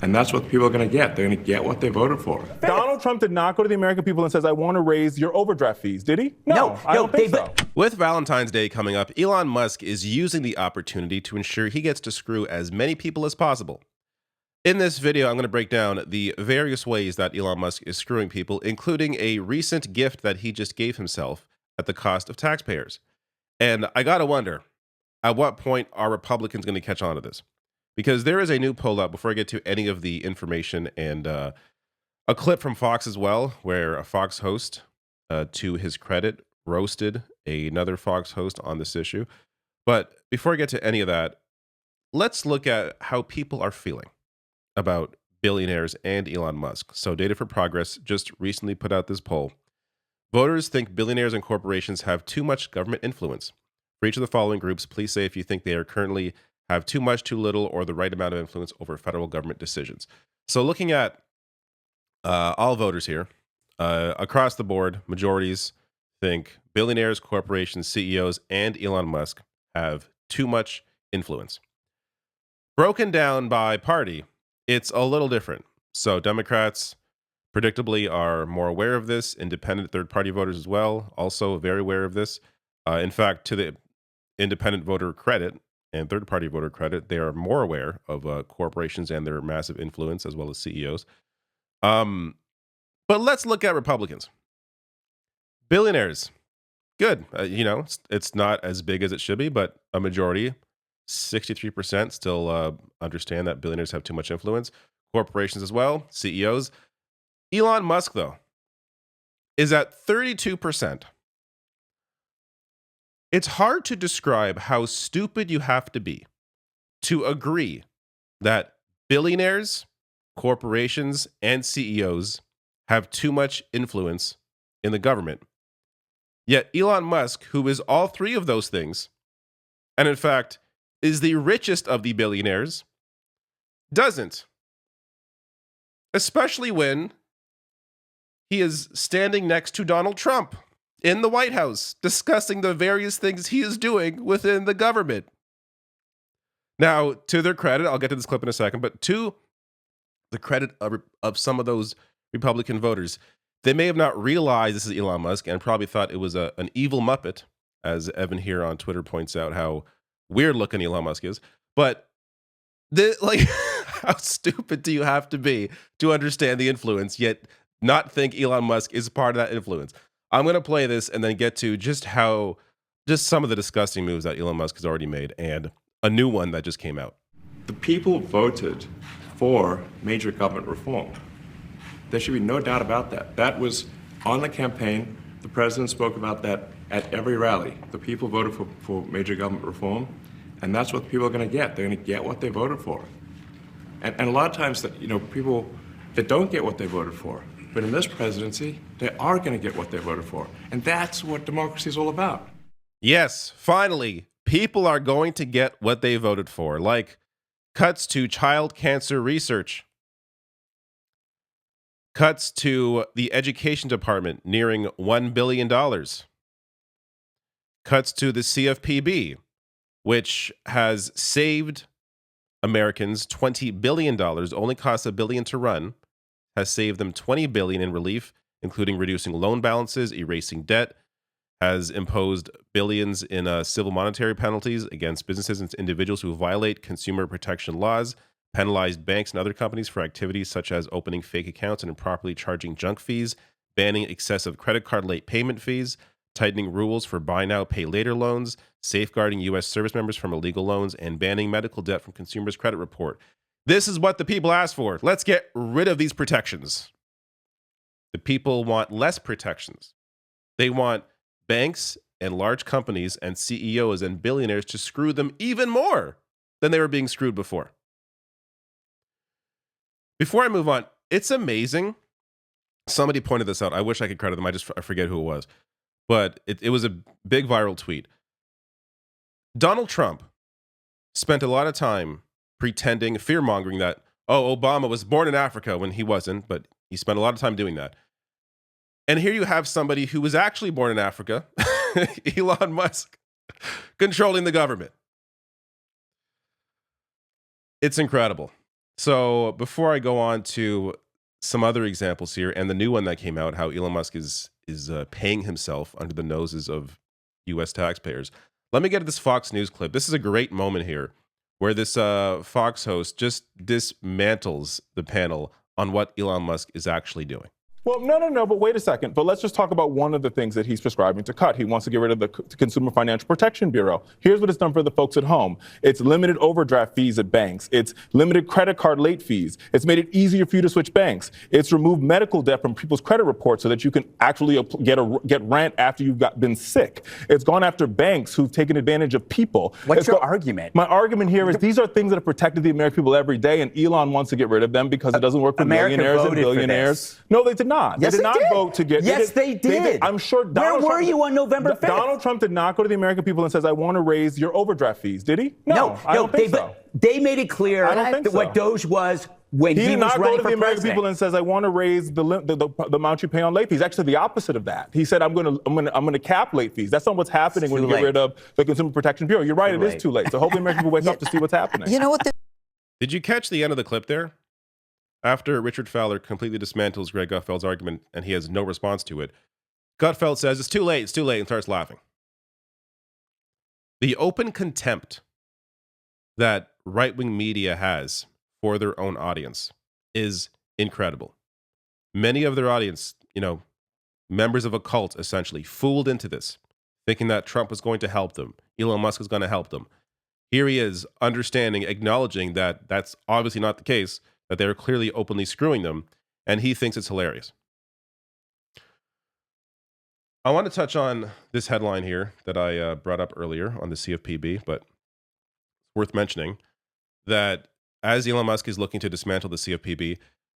And that's what people are going to get. They're going to get what they voted for. Donald Trump did not go to the American people and says, I want to raise your overdraft fees. Did he? No, I don't think so. With Valentine's Day coming up, Elon Musk is using the opportunity to ensure he gets to screw as many people as possible. In this video, I'm going to break down the various ways that Elon Musk is screwing people, including a recent gift that he just gave himself at the cost of taxpayers. And I got to wonder, at what point are Republicans going to catch on to this? Because there is a new poll out, before I get to any of the information, and a clip from Fox as well, where a Fox host, to his credit, roasted another Fox host on this issue. But before I get to any of that, let's look at how people are feeling about billionaires and Elon Musk. So Data for Progress just recently put out this poll. Voters think billionaires and corporations have too much government influence. For each of the following groups, please say if you think they are currently have too much, too little, or the right amount of influence over federal government decisions. So looking at all voters here, across the board, majorities think billionaires, corporations, CEOs, and Elon Musk have too much influence. Broken down by party, it's a little different. So Democrats, predictably, are more aware of this. Independent third-party voters as well, also very aware of this. In fact, to the independent voter credit and third-party voter credit, they are more aware of corporations and their massive influence, as well as CEOs. But let's look at Republicans. Billionaires, good. It's not as big as it should be, but a majority, 63%, still understand that billionaires have too much influence. Corporations as well, CEOs. Elon Musk, though, is at 32%. It's hard to describe how stupid you have to be to agree that billionaires, corporations, and CEOs have too much influence in the government. Yet Elon Musk, who is all three of those things, and in fact is the richest of the billionaires, doesn't. Especially when he is standing next to Donald Trump in the White House, discussing the various things he is doing within the government. Now, to their credit, I'll get to this clip in a second, but to the credit of some of those Republican voters, they may have not realized this is Elon Musk and probably thought it was an evil Muppet, as Evan here on Twitter points out how weird looking Elon Musk is. But how stupid do you have to be to understand the influence, yet not think Elon Musk is part of that influence? I'm going to play this and then get to just some of the disgusting moves that Elon Musk has already made and a new one that just came out. The people voted for major government reform. There should be no doubt about that. That was on the campaign. The president spoke about that at every rally. The people voted for major government reform, and that's what people are going to get. They're going to get what they voted for. And a lot of times, people that don't get what they voted for, but in this presidency, they are going to get what they voted for. And that's what democracy is all about. Yes, finally, people are going to get what they voted for, like cuts to child cancer research, cuts to the education department nearing $1 billion, cuts to the CFPB, which has saved Americans $20 billion, only costs $1 billion to run, has saved them $20 billion in relief, including reducing loan balances, erasing debt, has imposed billions in civil monetary penalties against businesses and individuals who violate consumer protection laws, penalized banks and other companies for activities such as opening fake accounts and improperly charging junk fees, banning excessive credit card late payment fees, tightening rules for buy now, pay later loans, safeguarding U.S. service members from illegal loans, and banning medical debt from consumers' credit report. This is what the people asked for. Let's get rid of these protections. The people want less protections. They want banks and large companies and CEOs and billionaires to screw them even more than they were being screwed before. Before I move on, it's amazing. Somebody pointed this out. I wish I could credit them. I forget who it was. But it was a big viral tweet. Donald Trump spent a lot of time pretending, fear-mongering that, Obama was born in Africa when he wasn't, but he spent a lot of time doing that. And here you have somebody who was actually born in Africa, Elon Musk, controlling the government. It's incredible. So before I go on to some other examples here, and the new one that came out, how Elon Musk is paying himself under the noses of U.S. taxpayers. Let me get to this Fox News clip. This is a great moment here, where this Fox host just dismantles the panel on what Elon Musk is actually doing. Well, no, but wait a second. But let's just talk about one of the things that he's prescribing to cut. He wants to get rid of the Consumer Financial Protection Bureau. Here's what it's done for the folks at home. It's limited overdraft fees at banks. It's limited credit card late fees. It's made it easier for you to switch banks. It's removed medical debt from people's credit reports so that you can actually get rent after you've been sick. It's gone after banks who've taken advantage of people. What's your argument? My argument here is these are things that have protected the American people every day, and Elon wants to get rid of them because it doesn't work for millionaires and billionaires. No, they did not. Yes, they did not did. vote to get. Yes, they did. I'm sure. Where were you on November 5th? Donald Trump did not go to the American people and says, "I want to raise your overdraft fees." Did he? No, I don't think so. They made it clear that what Doge was when he was running for president. He did not go to the American people and says, "I want to raise the amount you pay on late fees." Actually, the opposite of that. He said, "I'm going to cap late fees." That's not what's happening when you get rid of the Consumer Protection Bureau. You're right; it is too late. So hopefully, American people wake up to see what's happening. You know what? Did you catch the end of the clip there? After Richard Fowler completely dismantles Greg Gutfeld's argument and he has no response to it, Gutfeld says, it's too late, and starts laughing. The open contempt that right-wing media has for their own audience is incredible. Many of their audience, members of a cult, essentially, fooled into this, thinking that Trump was going to help them. Elon Musk was going to help them. Here he is, understanding, acknowledging that that's obviously not the case, that they're clearly openly screwing them, and he thinks it's hilarious. I want to touch on this headline here that I brought up earlier on the CFPB, but worth mentioning that as Elon Musk is looking to dismantle the CFPB,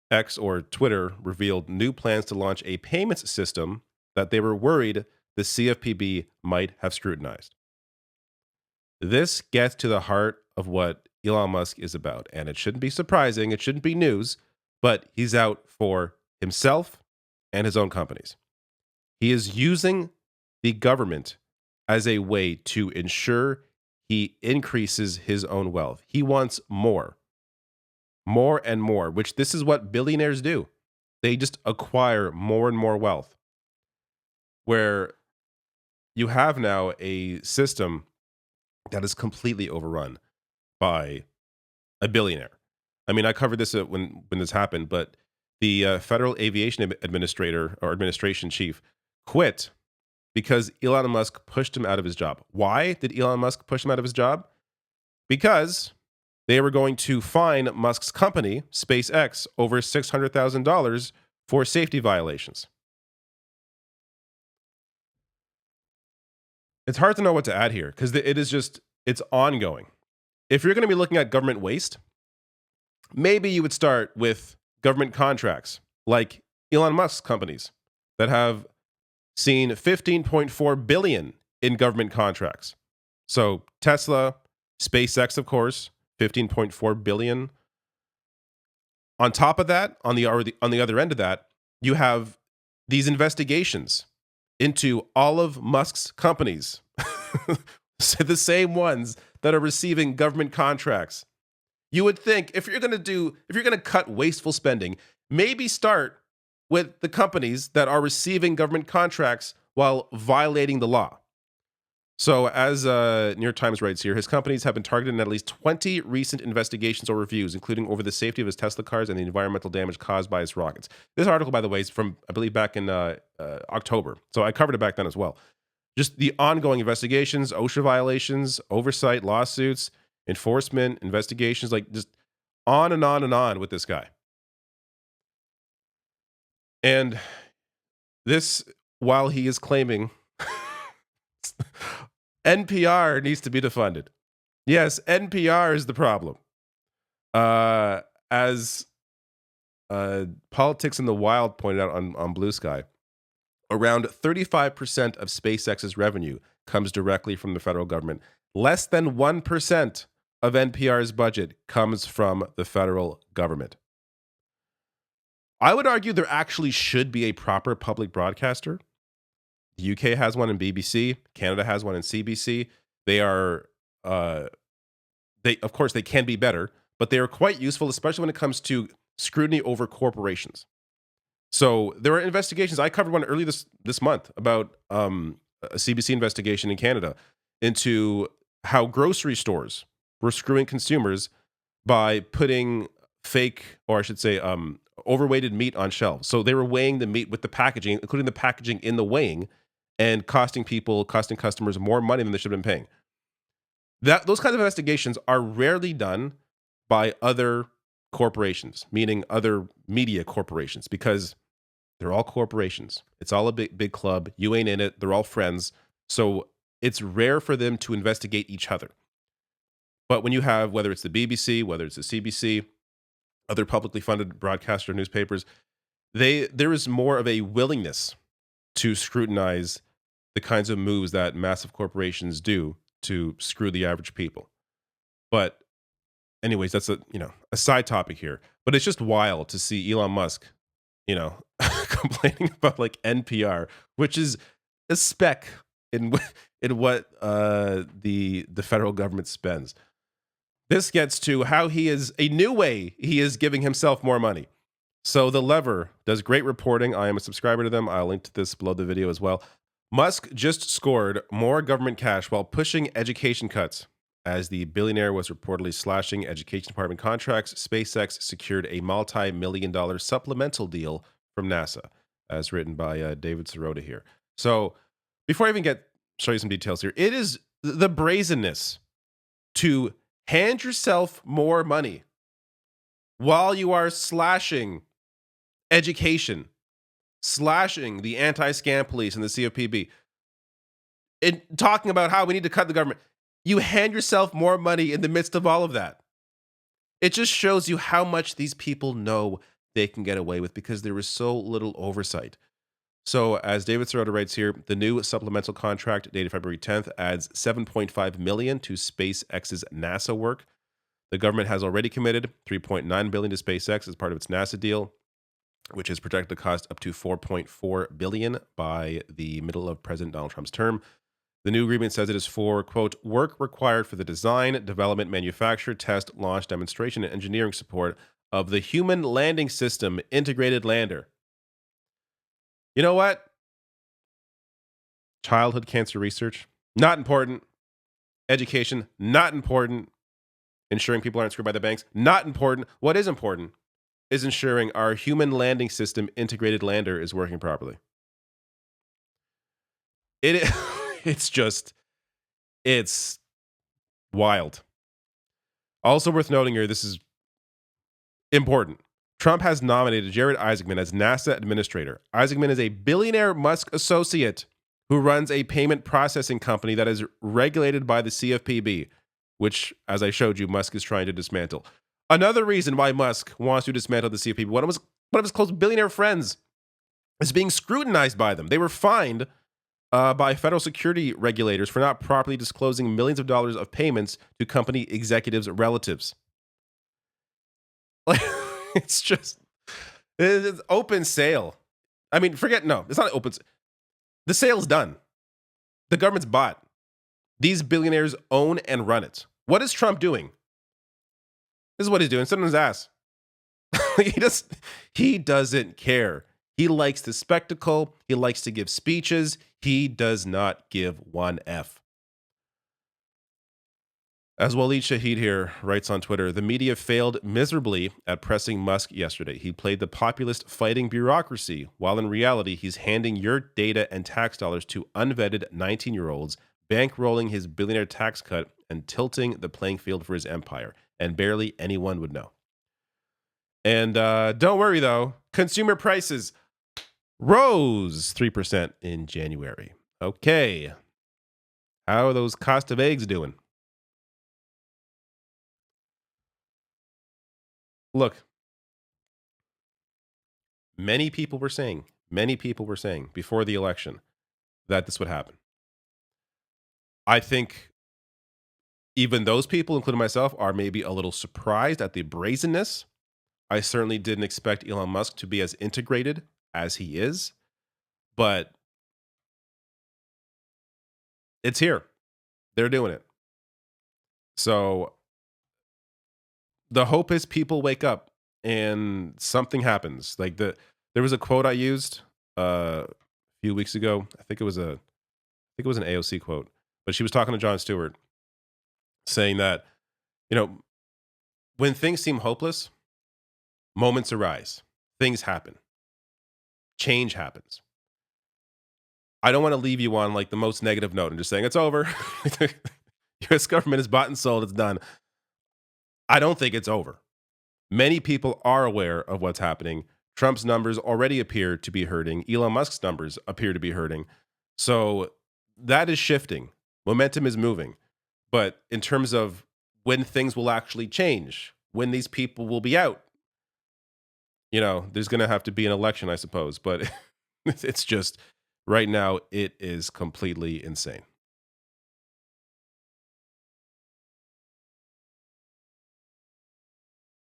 X or Twitter revealed new plans to launch a payments system that they were worried the CFPB might have scrutinized. This gets to the heart of what Elon Musk is about, and it shouldn't be surprising, it shouldn't be news, but he's out for himself and his own companies. He is using the government as a way to ensure he increases his own wealth. He wants more and more, which this is what billionaires do. They just acquire more and more wealth, where you have now a system that is completely overrun by a billionaire. I mean, I covered this when this happened, but the Federal Aviation Administrator or administration chief quit because Elon Musk pushed him out of his job. Why did Elon Musk push him out of his job? Because they were going to fine Musk's company, SpaceX, over $600,000 for safety violations. It's hard to know what to add here because it's ongoing. If you're going to be looking at government waste, maybe you would start with government contracts like Elon Musk's companies that have seen $15.4 billion in government contracts. So Tesla, SpaceX, of course, $15.4 billion. On top of that, on the other end of that, you have these investigations into all of Musk's companies, so the same ones that are receiving government contracts. You would think if you're going to cut wasteful spending, maybe start with the companies that are receiving government contracts while violating the law. So as New York Times writes here, his companies have been targeted in at least 20 recent investigations or reviews, including over the safety of his Tesla cars and the environmental damage caused by his rockets. This article, by the way, is from, I believe, back in October. So I covered it back then as well. Just the ongoing investigations, OSHA violations, oversight, lawsuits, enforcement, investigations, like just on and on and on with this guy. And this, while he is claiming NPR needs to be defunded. Yes, NPR is the problem. As Politics in the Wild pointed out on Blue Sky, around 35% of SpaceX's revenue comes directly from the federal government. Less than 1% of NPR's budget comes from the federal government. I would argue there actually should be a proper public broadcaster. The UK has one in BBC. Canada has one in CBC. They are, of course, they can be better, but they are quite useful, especially when it comes to scrutiny over corporations. So there are investigations. I covered one early this month about a CBC investigation in Canada into how grocery stores were screwing consumers by putting fake, or I should say, overweighted meat on shelves. So they were weighing the meat with the packaging, including the packaging in the weighing, and costing customers more money than they should have been paying. Those kinds of investigations are rarely done by other corporations, meaning other media corporations, because they're all corporations. It's all a big club. You ain't in it. They're all friends. So it's rare for them to investigate each other. But when you have, whether it's the BBC, whether it's the CBC, other publicly funded broadcaster newspapers, there is more of a willingness to scrutinize the kinds of moves that massive corporations do to screw the average people. But anyways, that's a side topic here. But it's just wild to see Elon Musk, complaining about like NPR, which is a speck in what the federal government spends. This gets to how he is giving himself more money. So The Lever does great reporting. I am a subscriber to them. I'll link to this below the video as well. Musk just scored more government cash while pushing education cuts. As the billionaire was reportedly slashing education department contracts, SpaceX secured a multi-million-dollar supplemental deal from NASA, as written by David Sirota here. So before I even show you some details here, it is the brazenness to hand yourself more money while you are slashing education, slashing the anti-scam police and the CFPB, and talking about how we need to cut the government. You hand yourself more money in the midst of all of that. It just shows you how much these people know they can get away with because there is so little oversight. So as David Sirota writes here, the new supplemental contract dated February 10th adds $7.5 million to SpaceX's NASA work. The government has already committed $3.9 billion to SpaceX as part of its NASA deal, which is projected to cost up to $4.4 billion by the middle of President Donald Trump's term. The new agreement says it is for, quote, work required for the design, development, manufacture, test, launch, demonstration, and engineering support of the Human Landing System Integrated Lander. You know what? Childhood cancer research, not important. Education, not important. Ensuring people aren't screwed by the banks, not important. What is important is ensuring our Human Landing System Integrated Lander is working properly. It's wild. Also worth noting here, this is important. Trump has nominated Jared Isaacman as NASA administrator. Isaacman is a billionaire Musk associate who runs a payment processing company that is regulated by the CFPB, which, as I showed you, Musk is trying to dismantle. Another reason why Musk wants to dismantle the CFPB, one of his close billionaire friends is being scrutinized by them. They were fined by federal security regulators for not properly disclosing millions of dollars of payments to company executives' relatives. Like, it's open sale. I mean, it's not open. The sale's done. The government's bought. These billionaires own and run it. What is Trump doing? This is what he's doing. Sitting on his ass. He doesn't care. He likes the spectacle. He likes to give speeches. He does not give one F. As Walid Shahid here writes on Twitter, the media failed miserably at pressing Musk yesterday. He played the populist fighting bureaucracy, while in reality, he's handing your data and tax dollars to unvetted 19-year-olds, bankrolling his billionaire tax cut and tilting the playing field for his empire. And barely anyone would know. And don't worry, though. Consumer prices rose 3% in January. Okay. How are those cost of eggs doing? Look, many people were saying before the election that this would happen. I think even those people, including myself, are maybe a little surprised at the brazenness. I certainly didn't expect Elon Musk to be as integrated as he is, but it's here. They're doing it. So the hope is people wake up and something happens. Like there was a quote I used a few weeks ago. I think it was an AOC quote, but she was talking to Jon Stewart, saying that, you know, when things seem hopeless, moments arise, things happen, change happens. I don't want to leave you on like the most negative note and just saying it's over. U.S. government is bought and sold. It's done. I don't think it's over. Many people are aware of what's happening. Trump's numbers already appear to be hurting. Elon Musk's numbers appear to be hurting. So that is shifting. Momentum is moving. But in terms of when things will actually change, when these people will be out, you know, there's going to have to be an election, I suppose. But it's just right now, it is completely insane.